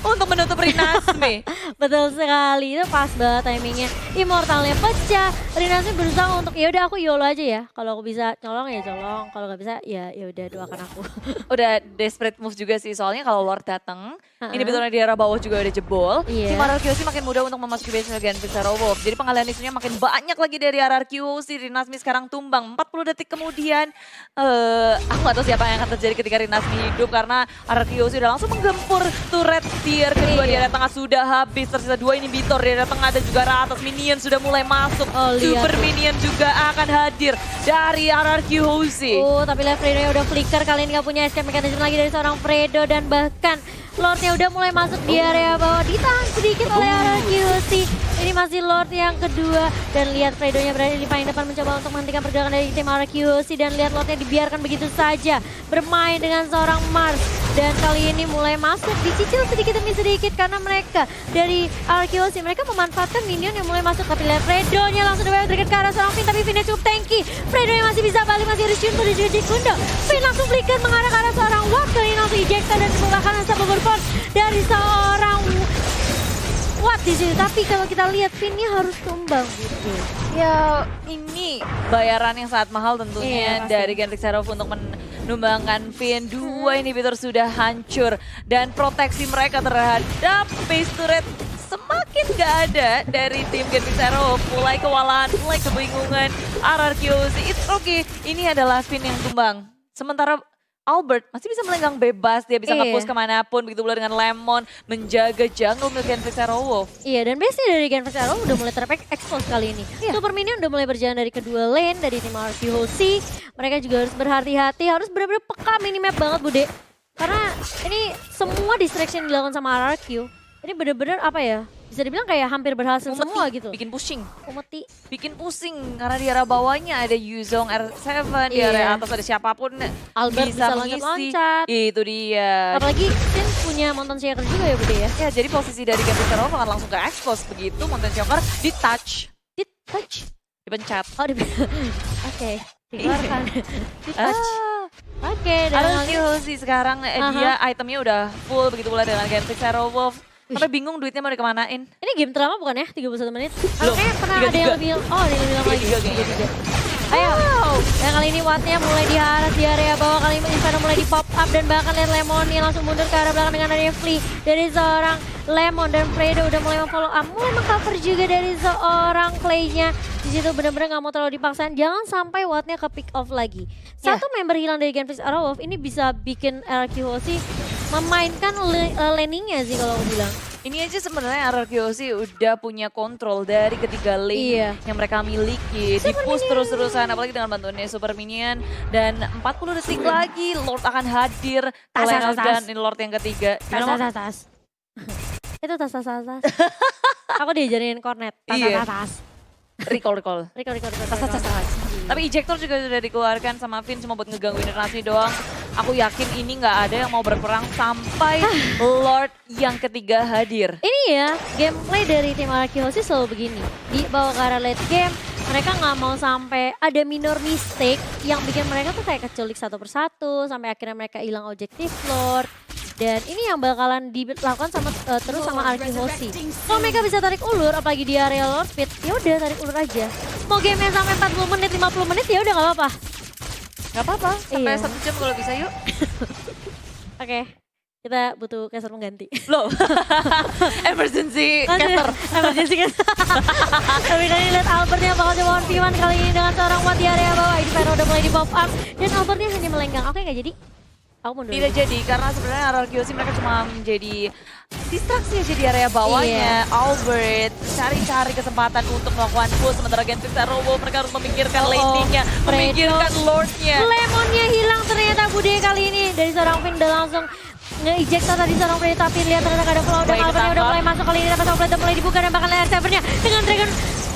untuk menutup Rinasmi. Betul sekali, itu pas banget timingnya. Immortalnya pecah, Rinasmi berusaha untuk ya udah aku YOLO aja ya. Kalau aku bisa colong ya colong, kalau nggak bisa ya udah doakan aku. Udah desperate move juga sih, soalnya kalau Lord datang, ini betulnya di arah bawah juga udah jebol. Iya. Si RRQC makin mudah untuk memasuki base Gen Wolf. Jadi pengalihan isunya makin banyak lagi dari RRQC. Rinasmi sekarang tumbang. 40 detik kemudian, aku gak tahu siapa yang akan terjadi ketika Rinasmi hidup karena RRQC udah langsung menggempur turret tier kedua di area tengah sudah habis. Tersisa 2 inhibitor di area tengah dan juga Ratas. Minion sudah mulai masuk. Super Minion juga akan hadir dari RRQC. Tapi left Fredo udah flicker, kali ini gak punya escape mechanism lagi dari seorang Fredo dan bahkan Lordnya udah mulai masuk di area bawah, ditahan sedikit oleh RRQC. Ini masih Lord yang kedua dan lihat Fredo-nya berada di paling depan mencoba untuk menghentikan pergerakan dari tim RRQC dan lihat Lordnya dibiarkan begitu saja bermain dengan seorang Mars. Dan kali ini mulai masuk, dicicil sedikit demi sedikit karena mereka dari RRQC, mereka memanfaatkan minion yang mulai masuk. Tapi lihat Fredo-nya langsung dekat ke arah seorang Finn, tapi Finn-nya cukup tanky. Fredo-nya masih bisa balik, masih ada Shunto dan juga Jikundo. Finn langsung flicker mengarah ke arah seorang Watt, kali ini langsung ejecta dan membukakan asa force dari seorang Watt di sini. Tapi kalau kita lihat Finn-nya harus tumbang gitu. Ya ini bayaran yang sangat mahal tentunya dari Gen Wolf untuk menumbangkan Finn. 2 inhibitor sudah hancur dan proteksi mereka terhadap base turret semakin gak ada dari tim Gen Wolf. Mulai kewalahan, mulai kebingungan RRQC. It's okay, ini adalah Finn yang tumbang. Sementara Albert masih bisa melenggang bebas, dia bisa nge-push kemanapun, begitu pula dengan Lemon menjaga jungle milik Gen Wolf. Iya, dan base dari Gen Wolf udah mulai ter-expose kali ini. Super Minion udah mulai berjalan dari kedua lane, dari tim RRQC. Mereka juga harus berhati-hati, harus benar-benar peka minimap banget Bude. Karena ini semua distraction dilakukan sama RRQ. Ini benar-benar apa ya, bisa dibilang kayak hampir berhasil semua gitu. Bikin pusing. Umeti. Bikin pusing karena di arah bawahnya ada Yuzong R7, di area atas ada siapapun Albert bisa mengisi. loncat-loncat. Itu dia. Apalagi Finn punya Mountain Shaker juga ya Bude ya. Ya jadi posisi dari Gen Wolf akan langsung ke expose begitu Mountain Shaker di touch. Dipencet. Oh Oke, dikeluarkan. Di touch. Oke, dan RRQC sekarang dia itemnya udah full, begitu pula dengan Gen Wolf. Sampai bingung duitnya mau dikemanain. Ini game terlama bukan ya? 31 menit? Belum. Kayaknya pernah ada yang lebih, ada yang lebih lama lagi. Ayo, dan kali ini Wattnya mulai diharas di area bawah. Kali ini Inferno mulai di pop up dan bahkan lihat Lemon yang langsung mundur ke arah belakang dengan adanya Flea dari seorang Lemon. Dan Fredo udah mulai memfollow up, mulai mengcover juga dari seorang Clay-nya. Di situ benar-benar nggak mau terlalu dipaksain, jangan sampai Wattnya ke pick off lagi. Satu member hilang dari Gen Wolf ini bisa bikin RRQC memainkan laningnya sih kalau aku bilang. Ini aja sebenarnya RRQC udah punya kontrol dari ketiga lane yang mereka miliki. Di-push terus-terusan, apalagi dengan bantuannya Super Minion. Dan 40 detik lagi Lord akan hadir. Dan ini Lord yang ketiga. Tas. Itu tas. Aku diajarin cornet. Tas. Recall. Tas. Tapi ejector juga sudah dikeluarkan sama Finn cuma buat ngegangguin Rinasmi doang. Aku yakin ini nggak ada yang mau berperang sampai Lord yang ketiga hadir. Ini ya, gameplay dari tim RRQC selalu begini. Di bawah ke arah late game, mereka nggak mau sampai ada minor mistake yang bikin mereka tuh kayak keculik satu persatu, sampai akhirnya mereka hilang objektif Lord. Dan ini yang bakalan dilakukan sama terus sama RRQC. Kalau mereka bisa tarik ulur, apalagi di area Lord Speed, ya udah tarik ulur aja. Mau gamenya sampai 40 menit, 50 menit ya udah nggak apa-apa. Gak apa-apa, sampai 1 jam kalau bisa yuk. Oke, kita butuh caster pengganti. Loh, emergency caster. Emergency caster. Tapi tadi lihat Albertnya bakal coba 1v1 kali ini dengan seorang Watt di area bawah. Inferno udah mulai di pop up dan Albertnya hanya melenggang. Oke, nggak jadi. Aku mundur. Tidak jadi karena sebenarnya RRQC mereka cuma menjadi distraksi aja di area bawahnya. Albert cari kesempatan untuk melakukan push, sementara Gen Wolf mereka harus memikirkan laning-nya, memikirkan Lord-nya. Lemonnya hilang ternyata Bude kali ini dari seorang Finn udah langsung nge-ejecta tadi seorang Finn, tapi lihat ternyata ada flow dan Albertnya udah mulai masuk kali ini, dapat Outlet udah mulai dibuka dan bahkan lihat R7-nya dengan Dragon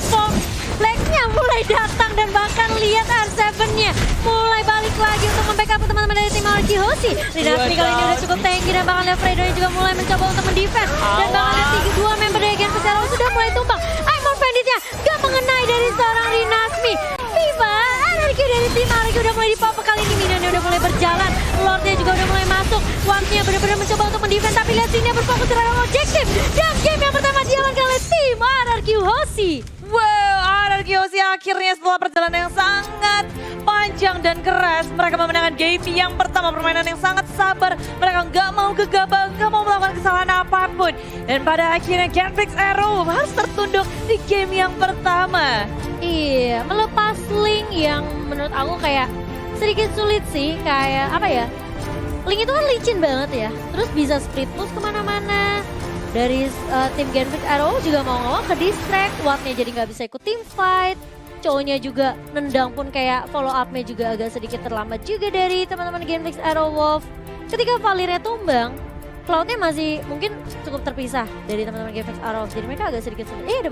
Storm Black-nya mulai datang dan bahkan lihat R7-nya mulai balik lagi untuk membackup teman-teman dari tim RRQC. Rinasmi kali ini udah cukup tanky dan bahkan lihat Fredo juga mulai mencoba untuk mendefend. Dan bahkan lihat 2 member dari Gen Wolf sudah mulai tumbang. Immortal Banditnya gak mengenai dari seorang Rinasmi. Viva, RRQ dari tim RRQ udah mulai di pop kali ini. Minionnya udah mulai berjalan. Lordnya juga udah mulai masuk. Wattnya benar-benar mencoba untuk mendefend, tapi lihat sini berfokus terhadap objektif. Dan game yang pertama diamankan oleh tim RRQ Hoshi. Wow, RRQ Hoshi akhirnya setelah perjalanan yang sangat panjang dan keras, mereka memenangkan game yang pertama, permainan yang sangat sabar. Mereka nggak mau gegabah, nggak mau melakukan kesalahan apapun. Dan pada akhirnya Genflix Arrow harus tertunduk di game yang pertama. Iya, melepas Link yang menurut aku kayak sedikit sulit sih. Kayak apa ya, Link itu kan licin banget ya. Terus bisa split push kemana-mana. Dari tim Genflix Arrow juga mau nggak mau ke distract. Wattnya jadi nggak bisa ikut team fight. Cowoknya juga nendang pun kayak follow up-nya juga agak sedikit terlambat juga dari teman-teman Genflix Arrow Wolf. Ketika Valirnya tumbang, Cloud-nya masih mungkin cukup terpisah dari teman-teman Genflix Arrow. Jadi mereka agak sedikit sulit. Ada